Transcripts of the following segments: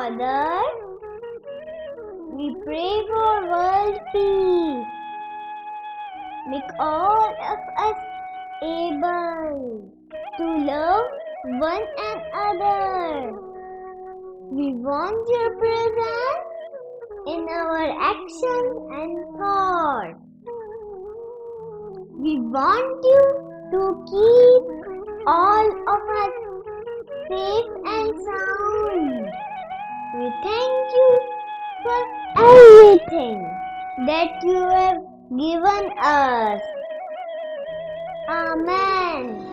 Father, we pray for world peace. Make all of us able to love one another. We want your presence in our action and thought. We want you to keep all of us safe and sound. We thank you for everything that you have given us. Amen.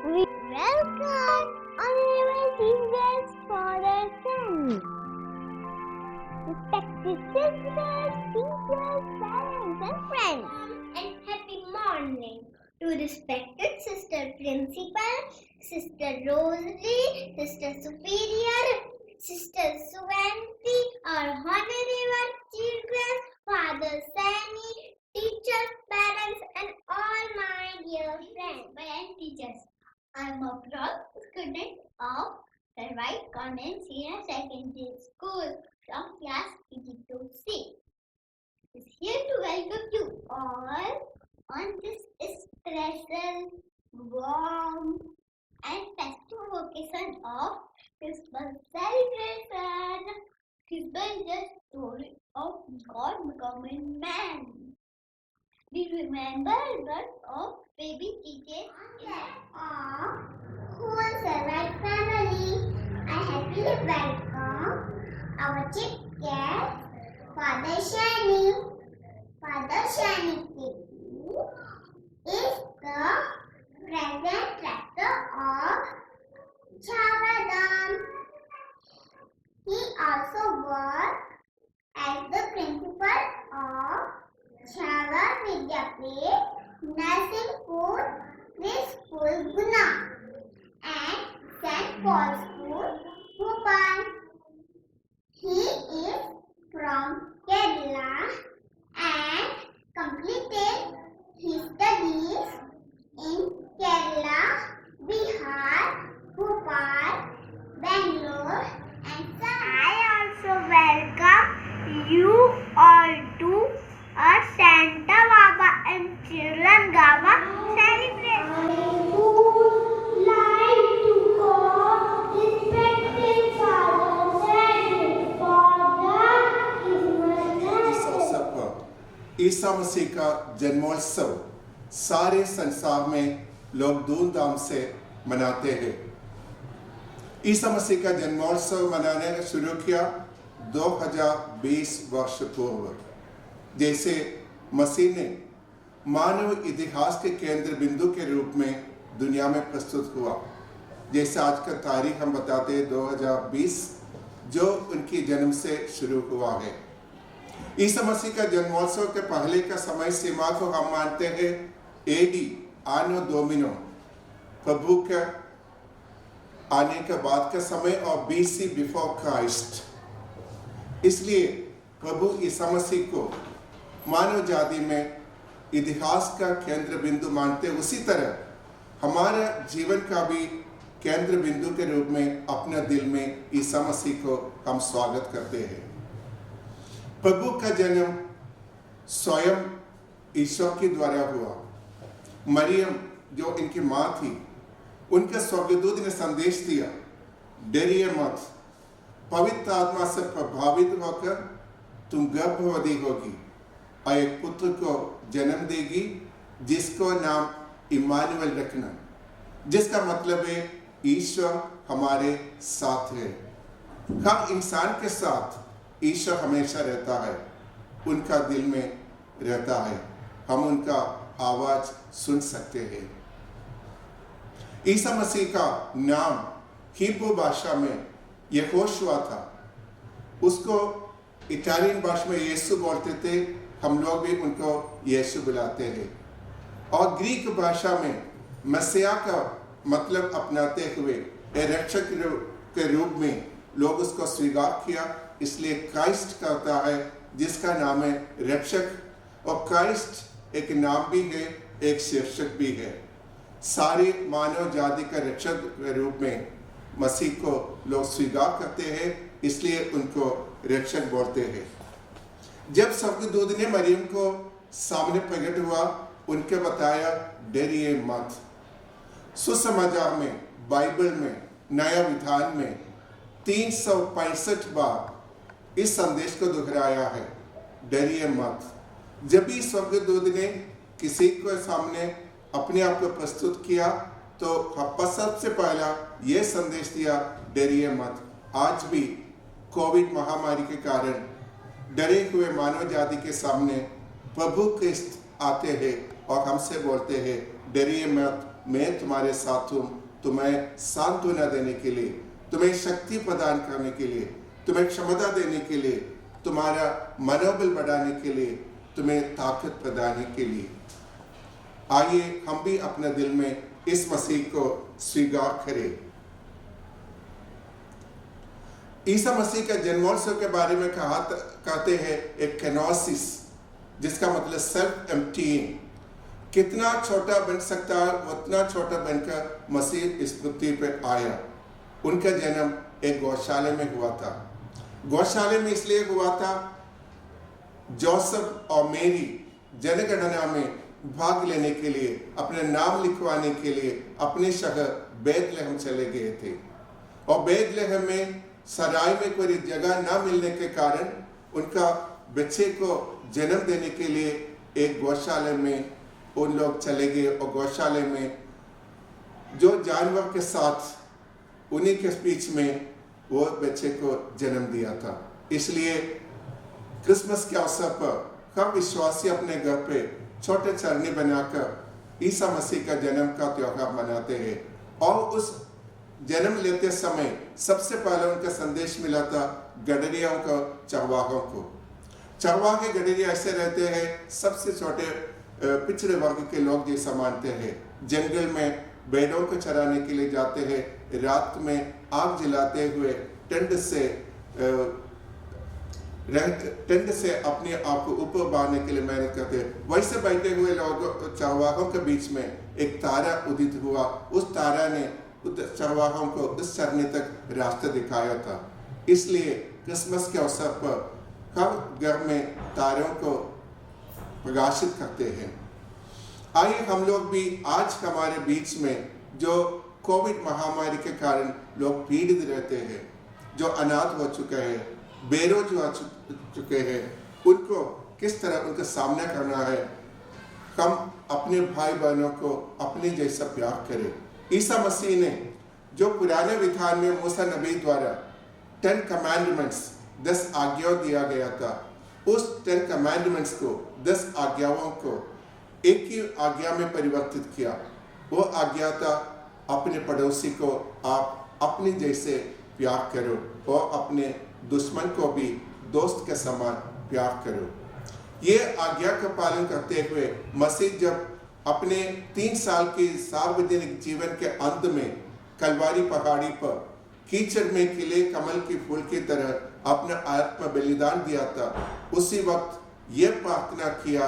We welcome honorable teachers for their son. Respected sisters, teachers, parents, and friends. And happy morning to respected Sister Principal, Sister Rosalie, Sister Superior, Sister Suvanti, our honorable children, Father Sammy, teachers, parents, and all my dear friends and teachers. I am a proud student of White Convent Senior Secondary School from class KG2C. Is here to welcome you all on this special, warm, and festive occasion of Christmas celebration. Christmas is the story of God becoming man. We remember the birth of baby Jesus of whole White family. I happily welcome our chief guest, Father Shani. Father Shani is the present rector of Chavadam. He also worked as the principal of Chava Vidyapit Nursing School, Preschool Guna, and St. Paul's School, Bhopal. He is from Kerala and completed his studies in Kerala, Bihar, Bhopal, Bangalore, and I also welcome you Isa Masih का जन्मोत्सव सारे संसार में लोग धूमधाम से मनाते हैं। ईसा मसीह का जन्मोत्सव मनाने शुरू किया 2020 वर्ष पूर्व। जैसे मसीह ने मानव इतिहास के केंद्र बिंदु के रूप में दुनिया में प्रस्तुत हुआ। जैसे आज का तारीख हम बताते हैं 2020, जो उनकी जन्म से शुरू हुआ है। ईसा मसीह का जन्मोत्सव के पहले का समय सीमा को हम मानते हैं एडी आनो डोमिनो, प्रभु के आने के बाद का समय, और बीसी बिफोर क्राइस्ट। इसलिए प्रभु ईसा मसीह को मानव जाति में इतिहास का केंद्र बिंदु मानते, उसी तरह हमारे जीवन का भी केंद्र बिंदु के रूप में अपने दिल में ईसा मसीह को हम स्वागत करते हैं। प्रभु का जन्म स्वयं ईश्वर के द्वारा हुआ। मरियम जो इनकी माँ थी, उनके स्वर्गदूत ने संदेश दिया, डरिए मत, पवित्र आत्मा से प्रभावित होकर तुम गर्भवती होगी और एक पुत्र को जन्म देगी, जिसको नाम इमानुएल रखना, जिसका मतलब है ईश्वर हमारे साथ है। हर इंसान के साथ ईश्वर हमेशा रहता है, उनका दिल में रहता है, हम उनका आवाज सुन सकते हैं। ईसा मसीह का नाम हिब्रू भाषा में यहोशुआ था। उसको इटालियन भाषा में यीशु बोलते थे, हम लोग भी उनको यीशु बुलाते हैं। और ग्रीक भाषा में मसीहा का मतलब अपनाते हुए रक्षक के रूप में लोग उसको स्वीकार किया, इसलिए क्राइस्ट कहता है, जिसका नाम है रक्षक। और क्राइस्ट एक नाम भी है, एक शीर्षक भी है। सारी मानव जाति का रक्षक के रूप में मसीह को लोग स्वीकार करते हैं, इसलिए उनको रक्षक बोलते हैं। जब स्वर्गदूत ने मरियम को सामने प्रकट हुआ, उनके बताया डरिए मत। सुसमाचार में, बाइबल में, नया विधान में 365 बार इस संदेश को दोहराया है, डरिए मत। जब भी स्वर्गदूत ने किसी के सामने अपने आप को प्रस्तुत किया, तो सबसे पहला यह संदेश दिया, डरिए मत। आज भी कोविड महामारी के कारण डरे हुए मानव जाति के सामने प्रभु क्रिस्त आते हैं और हमसे बोलते हैं, डरिए मत, मैं तुम्हारे साथ हूँ। तुम्हें सांत्वना देने के लिए, तुम्हें शक्ति प्रदान करने के लिए, तुम्हें क्षमता देने के लिए, तुम्हारा मनोबल बढ़ाने के लिए, तुम्हें ताकत प्रदान के लिए। आइए हम भी अपने दिल में इस मसीह को स्वीकार करें। ईसा मसीह के जन्मोत्सव के बारे में कहते हैं एक केनोसिस, जिसका मतलब सेल्फ एम्प्टीइंग। कितना छोटा बन सकता है, उतना छोटा बनकर मसीह इस पृथ्वी पर आया। उनका जन्म एक गौशाले में हुआ था। गौशाले में इसलिए हुआ था, जोसेफ और मेरी जनगणना में भाग लेने के लिए, अपने नाम लिखवाने के लिए अपने शहर बैतलहम चले गए थे। और बैतलहम में सराय में कोई जगह ना मिलने के कारण उनका बच्चे को जन्म देने के लिए एक गौशाले में उन लोग चले गए। और गौशाले में जो जानवर के साथ उन्हीं के बीच में वो बच्चे को जन्म दिया था। इसलिए क्रिसमस के अवसर पर हर विश्वासी अपने घर पे छोटे चरनी बनाकर ईसा मसीह का जन्म का त्योहार मनाते हैं। और उस जन्म लेते समय सबसे पहले उनका संदेश मिला था गडरियों को, चरवाहों को। चरवाहे गडरिया ऐसे रहते हैं, सबसे छोटे पिछड़े वर्ग के लोग जैसा मानते हैं। जंगल में भेड़ों को चराने के लिए जाते हैं, रात में आग जलाते हुए टेंट से अपने आप को ऊपर बांधने के लिए मेहनत करते हैं। वैसे बैठे हुए लोग चरवाहों के बीच में एक तारा उदित हुआ। उस तारा ने चरवाहों को उस चरने तक रास्ता दिखाया था। इसलिए क्रिसमस के अवसर पर हर घर में तारों को प्रकाशित करते हैं। आइए हम लोग भी आज हमारे बीच में जो कोविड महामारी के कारण लोग पीड़ित रहते हैं, जो अनाथ हो चुके हैं, बेरोजगार हो चुके हैं, उनको किस तरह उनका सामना करना है। हम अपने भाई बहनों को अपने जैसा प्यार करें। ईसा मसीह ने जो पुराने विधान में मूसा नबी द्वारा 10 कमांडमेंट्स 10 आज्ञाओं दिया गया था, उस 10 कमांडमेंट्स को 10 आज्ञाओं को एक ही आज्ञा में परिवर्तित किया। वो आज्ञा था अपने पड़ोसी को आप अपने जैसे प्यार करो और अपने दुश्मन को भी दोस्त के समान प्यार करो। ये आज्ञा का पालन करते हुए मसीह जब अपने 3 साल के सार्वजनिक जीवन के अंत में कलवारी पहाड़ी पर कीचड़ में खिले कमल के फूल की तरह अपना आत्म बलिदान दिया था, उसी वक्त ये प्रार्थना किया,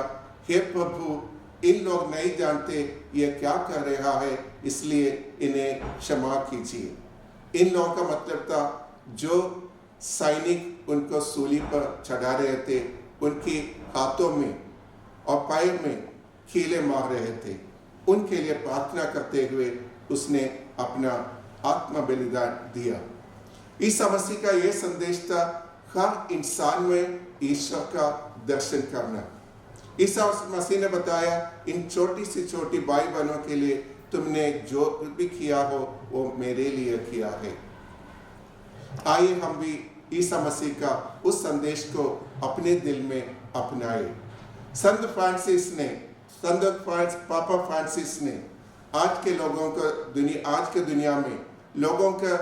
हे प्रभु, इन लोग नहीं जानते ये क्या कर रहा है, इसलिए इन्हें क्षमा कीजिए। इन लोगों का मतलब था जो सैनिक उनको सूली पर चढ़ा रहे थे, उनके हाथों में और पैर में कीले मार रहे थे, उनके लिए प्रार्थना करते हुए उसने अपना आत्म बलिदान दिया। ईसा मसीह का यह संदेश था हर इंसान में ईश्वर का दर्शन करना। ईसा मसीह ने बताया, इन छोटी से छोटी भाई बहनों के लिए तुमने जो भी किया हो वो मेरे लिए किया है। आइए हम भी ईसा मसीह का उस संदेश को अपने दिल में अपनाए। पापा फ्रांसिस ने आज के लोगों को आज के दुनिया में लोगों का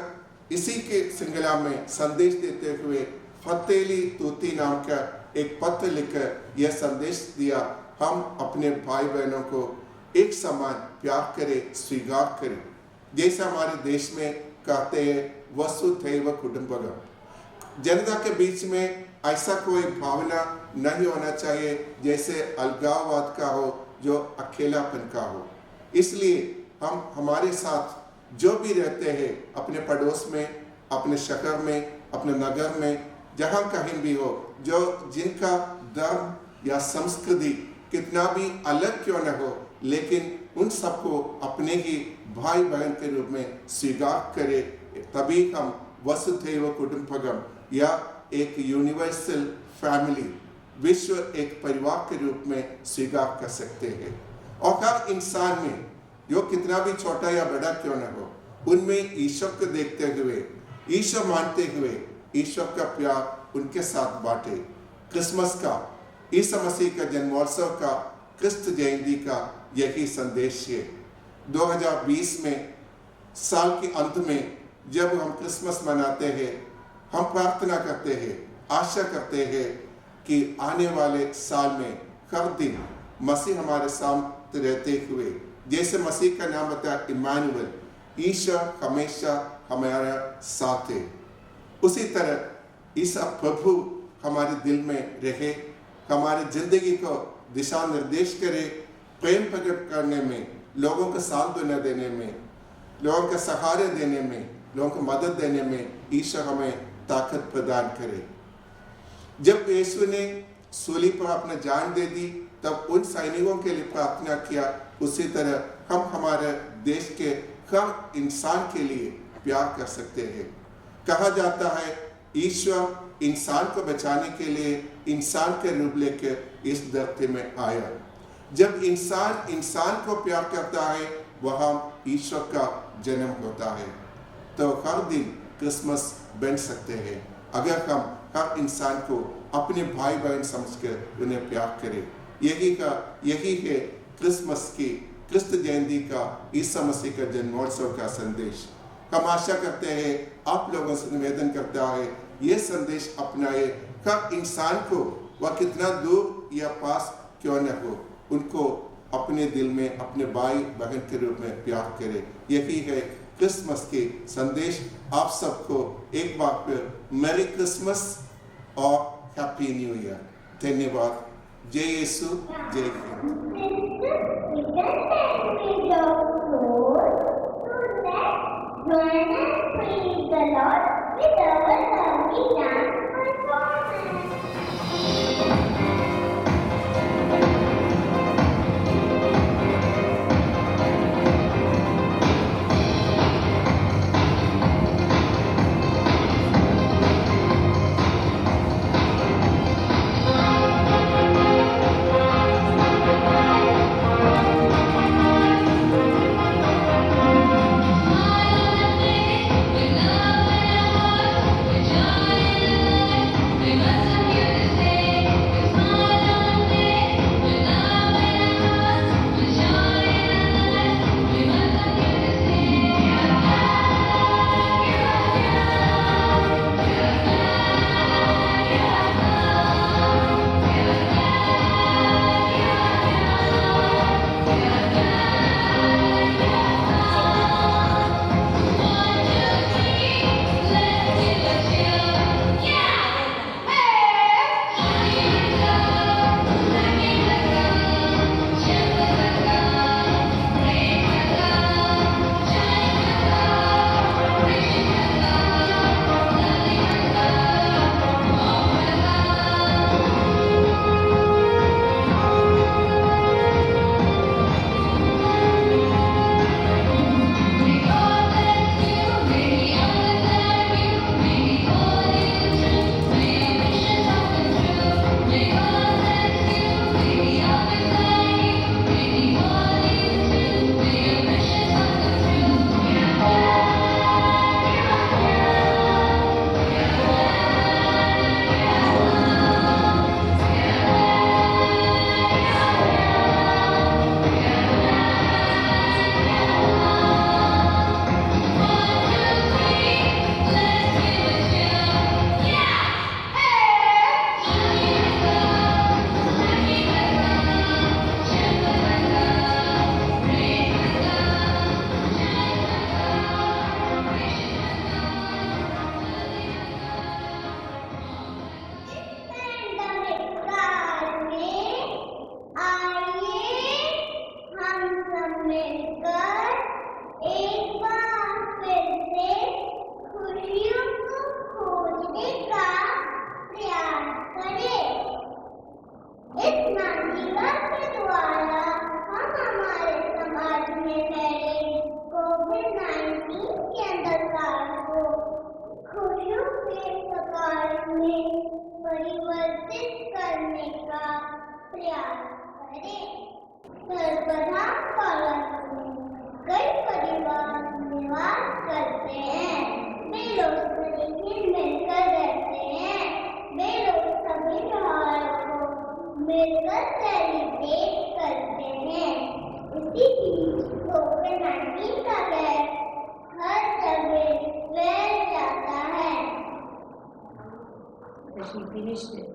इसी के श्रृंखला में संदेश देते हुए फतेली तूती नाम का एक पत्र लिखकर यह संदेश दिया, हम अपने भाई बहनों को एक समान प्यार करें, स्वीकार करें, जैसे हमारे देश में कहते हैं वसुधैव कुटुंबकम। जनता के बीच में ऐसा कोई भावना नहीं होना चाहिए जैसे अलगाववाद का हो, जो अकेलापन का हो। इसलिए हम हमारे साथ जो भी रहते हैं, अपने पड़ोस में, अपने शहर में, अपने नगर में, जहाँ कहीं भी हो, जो जिनका धर्म या संस्कृति कितना भी अलग क्यों न हो, लेकिन उन सबको अपने ही भाई बहन के रूप में स्वीकार करें, तभी हम वसुधैव कुटुंबकम या एक यूनिवर्सल फैमिली, विश्व एक परिवार के रूप में स्वीकार कर सकते हैं। और हर इंसान में, जो कितना भी छोटा या बड़ा क्यों न हो, उनमें ईश्वर को देखते हुए, ईश्वर मानते हुए, ईश्वर का प्यार उनके साथ बांटे। क्रिसमस का, ईसा मसीह का जन्मोत्सव का, क्रिस्त जयंती का यही संदेश है। 2020 में साल के अंत में जब हम क्रिसमस मनाते हैं, हम प्रार्थना करते हैं, आशा करते हैं कि आने वाले साल में हर दिन मसीह हमारे साथ रहते हुए, जैसे मसीह का नाम बताया इमानुएल, ईश्वर हमेशा हमारा साथ है, उसी तरह ईसा प्रभु हमारे दिल में रहे, हमारी जिंदगी को दिशा निर्देश करे, प्रेम प्रकट करने में, लोगों को सांत्वना देने में, लोगों के सहारे देने में, लोगों को मदद देने में ईश्वर हमें ताकत प्रदान करे। जब यीशु ने सूली पर अपना जान दे दी, तब उन सैनिकों के लिए प्रार्थना किया, उसी तरह हम हमारे देश के हर इंसान के लिए प्यार कर सकते हैं। कहा जाता है ईश्वर इंसान को बचाने के लिए इंसान के रूप लेकर इस धरती में आया। जब इंसान इंसान को प्यार करता है, वहाँ ईश्वर का जन्म होता है। तो हर दिन क्रिसमस बन सकते हैं अगर हम हर इंसान को अपने भाई बहन समझकर उन्हें प्यार करें। यही है क्रिसमस की, क्रिस्त जयंती का, ईसा मसीह का जन्मोत्सव का संदेश। हम आशा करते हैं, आप लोगों से निवेदन करता है, ये संदेश अपनाए। हर इंसान को, वह कितना दूर या पास क्यों न हो, उनको अपने दिल में अपने भाई बहन के रूप में प्यार करें। यही है क्रिसमस के संदेश। आप सबको एक बार फिर मैरी क्रिसमस और हैप्पी न्यू ईयर। धन्यवाद। जय यीशु, जय हिंद। परिवार के द्वारा हम हमारे समाज में फैले कोविड-19 के अंधकार को खुशियों के सकार में परिवर्तित करने का प्रयास करें। सर्वदा कॉलोनी में कई परिवार निवास करते हैं। वे लोग सभी मिलकर रहते हैं। वे लोग सभी त्योहारों को मिलकर सेलिब्रेट करते हैं। इसी बीच कोविड-19 का कहर हर जगह फैल जाता है। She finished it.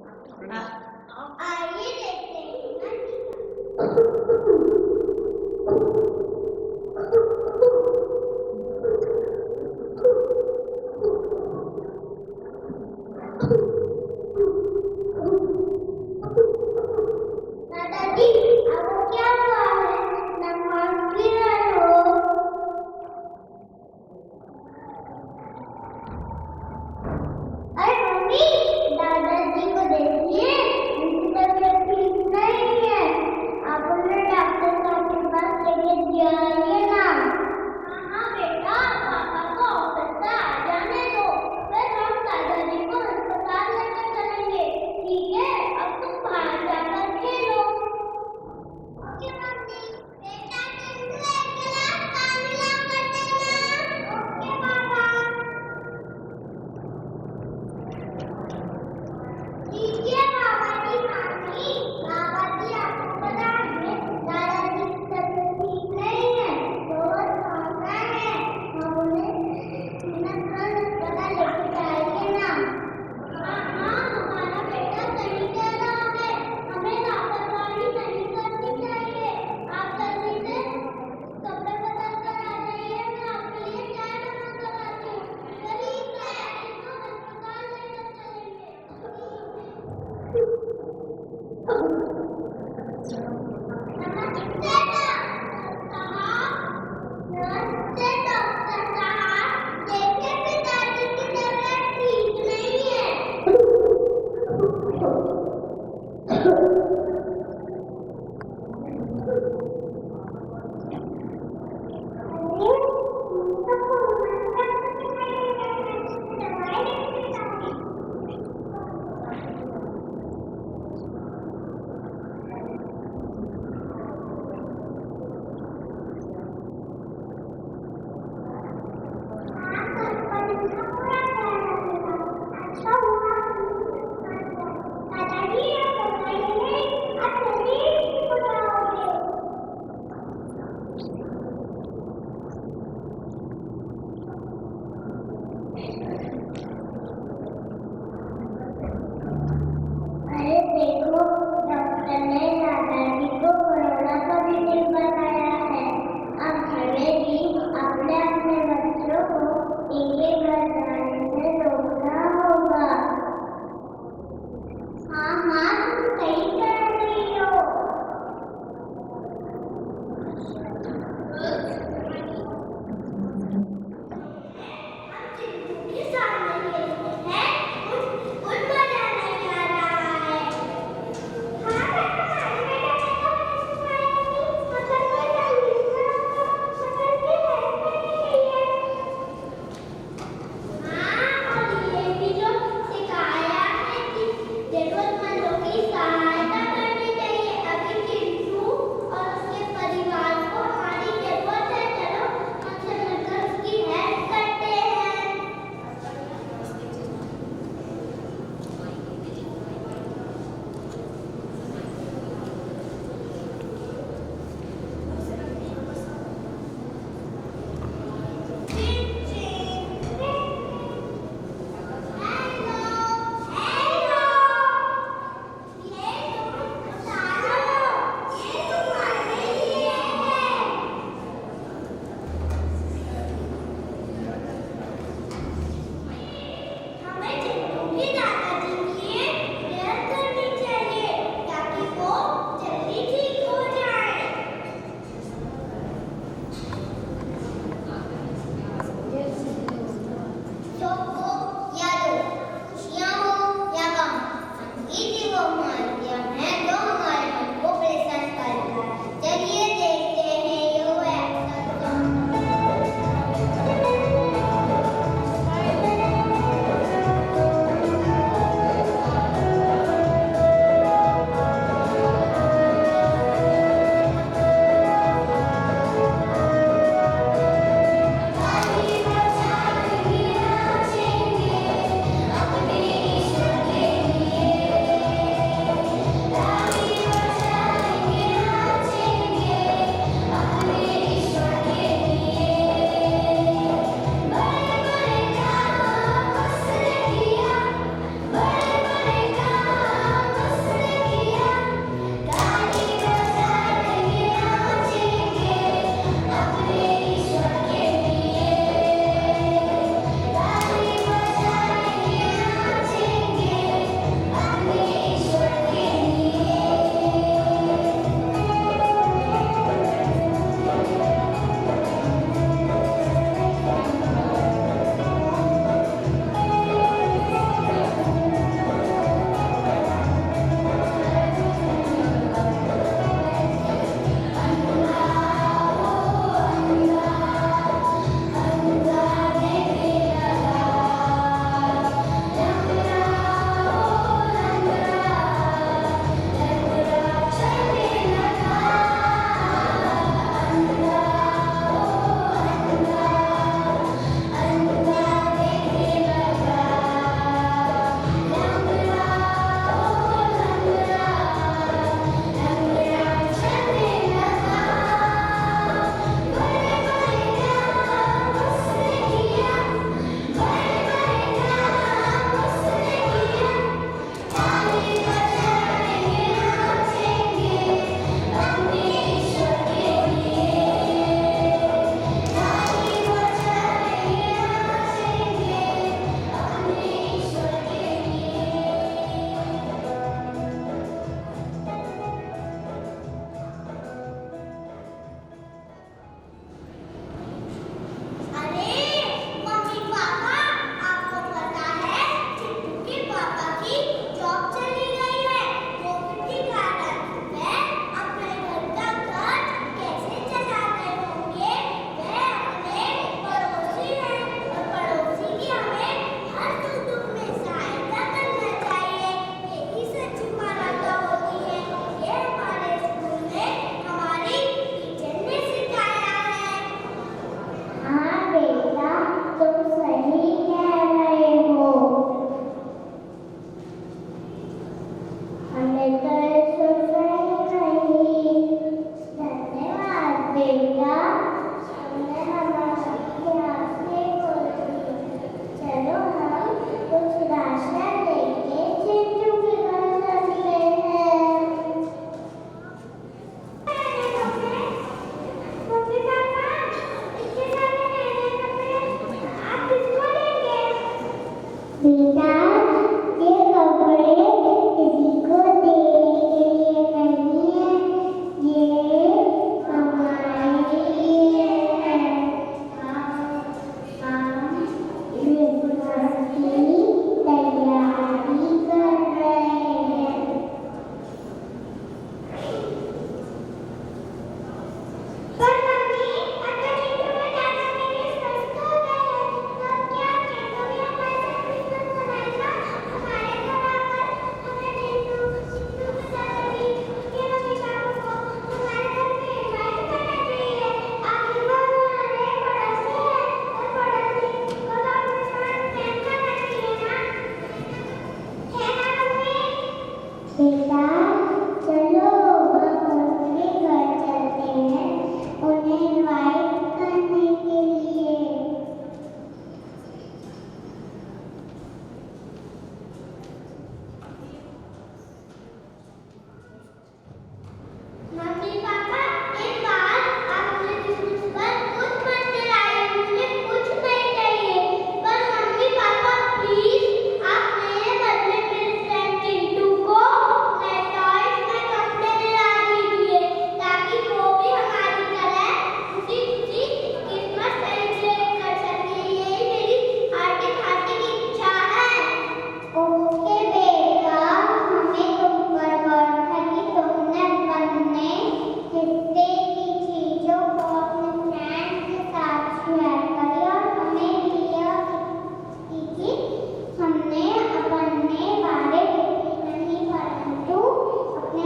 आइए देखते हैं दादाजी, आपको क्या हुआ है? नमाज क्यों रहे हो? अरे मम्मी, दादाजी को देखिए, उनकी तबीयत ठीक नहीं है। आप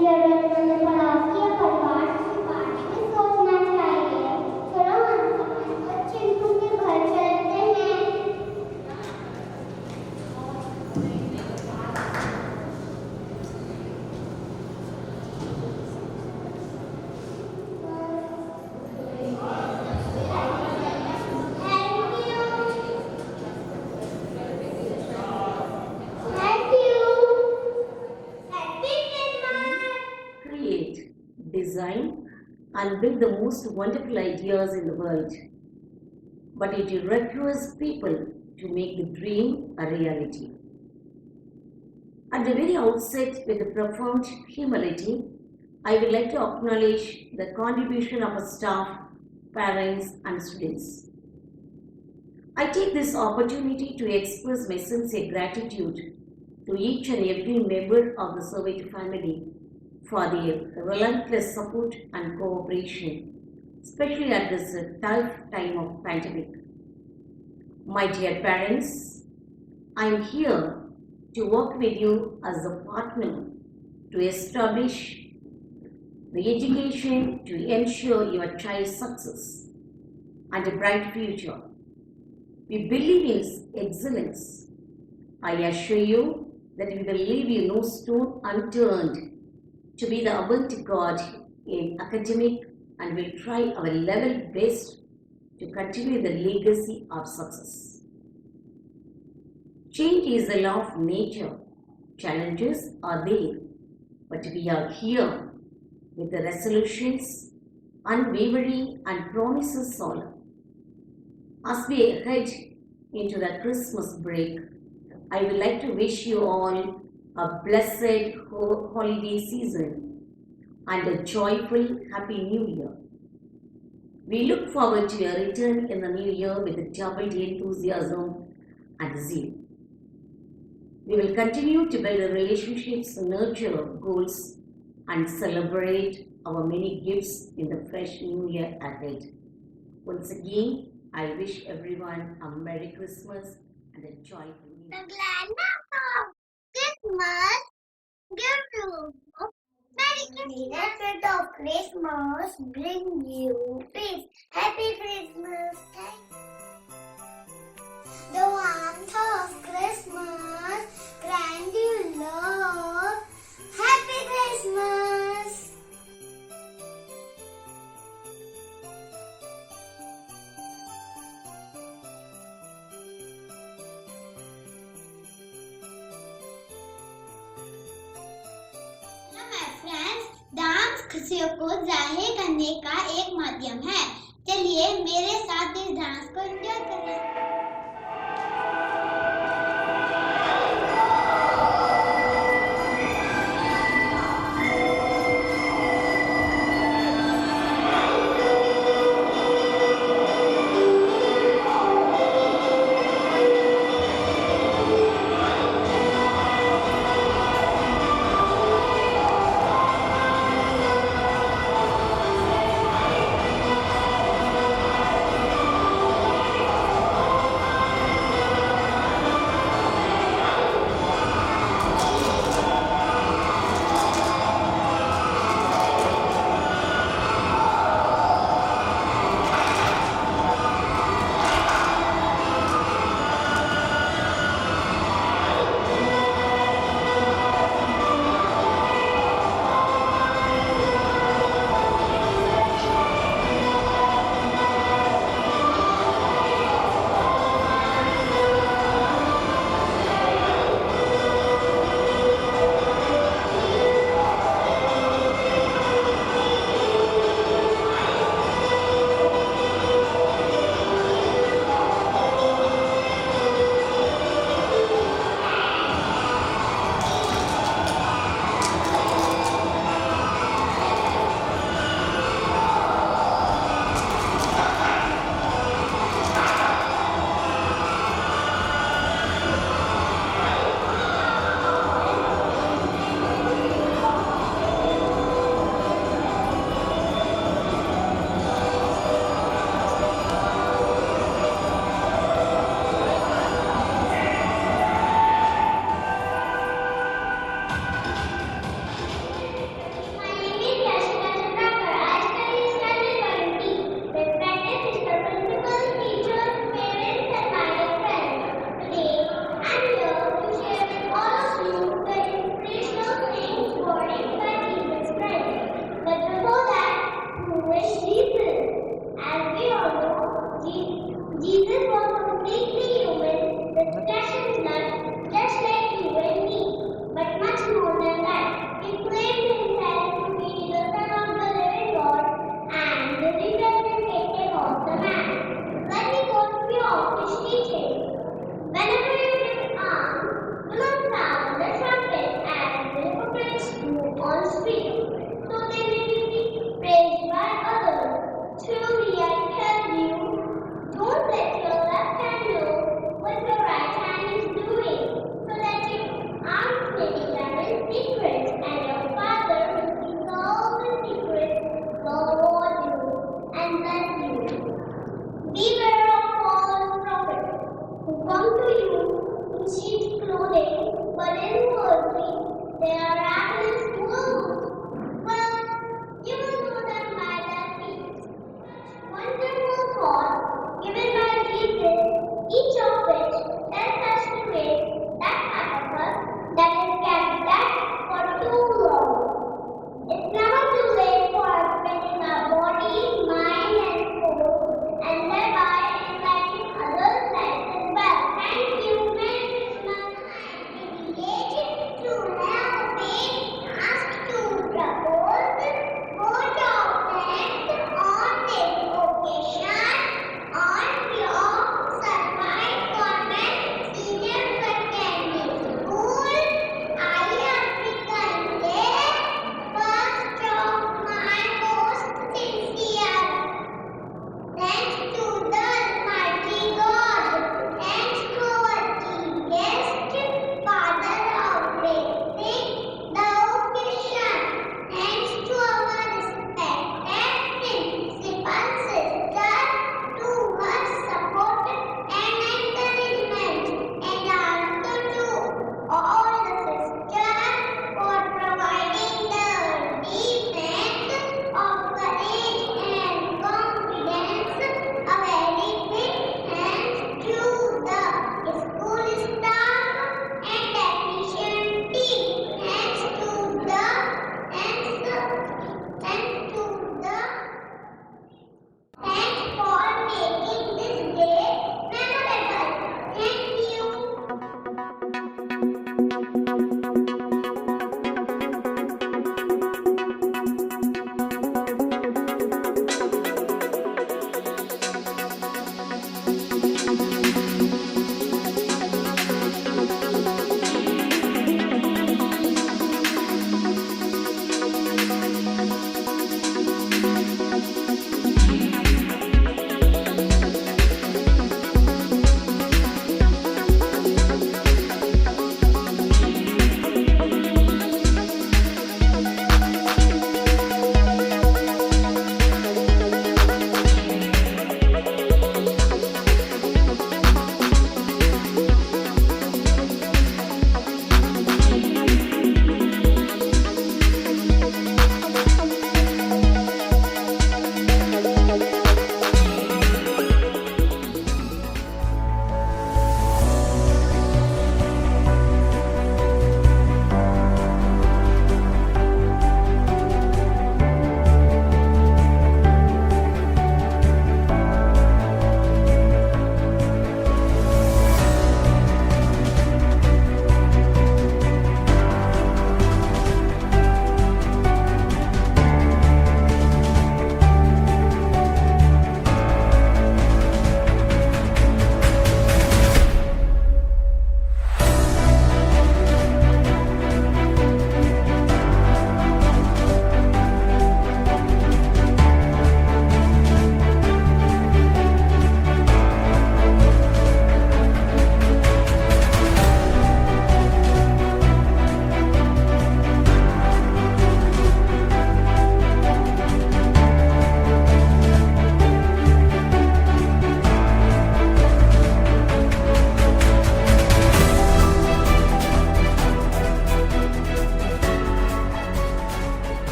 जरूरतमंद पड़ाव की परिवार के बारे में सोचना चाहिए। चलो हम चिंटू के घर चलते हैं। Create, design, and build the most wonderful ideas in the world. But it requires people to make the dream a reality. At the very outset, with profound humility, I would like to acknowledge the contribution of our staff, parents, and students. I take this opportunity to express my sincere gratitude to each and every member of the Survey family for their relentless support and cooperation, especially at this tough time of pandemic. My dear parents, I am here to work with you as a partner to establish the education to ensure your child's success and a bright future. We believe in excellence. I assure you that we will leave you no stone unturned to be the avant-garde in academic, and will try our level best to continue the legacy of success. Change is the law of nature. Challenges are there, but we are here with the resolutions, unwavering, and promises solid. As we head into the Christmas break, I would like to wish you all a blessed holiday season and a joyful Happy New Year. We look forward to your return in the new year with doubled enthusiasm and zeal. We will continue to build relationships, nurture goals, and celebrate our many gifts in the fresh new year ahead. Once again, I wish everyone a Merry Christmas and a joyful New Year. The gladness of Christmas gives you Merry Christmas. The spirit of Christmas bring you peace. Happy Christmas. The warmth of Christmas grant you love. Happy Christmas. Dance खुशियों को जाहिर करने का एक माध्यम है। चलिए मेरे साथ इस डांस को एंजॉय करें।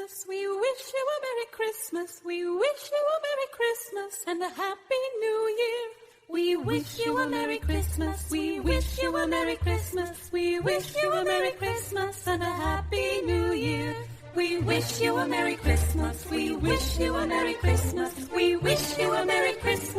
Christmas. We wish you a Merry Christmas. We wish you a Merry Christmas and a Happy New Year. We wish you a Merry Christmas. We wish you a Merry Christmas. We wish you a Merry Christmas and a Happy New Year. We wish you a Merry Christmas. We wish you a Merry Christmas. We wish you a Merry Christmas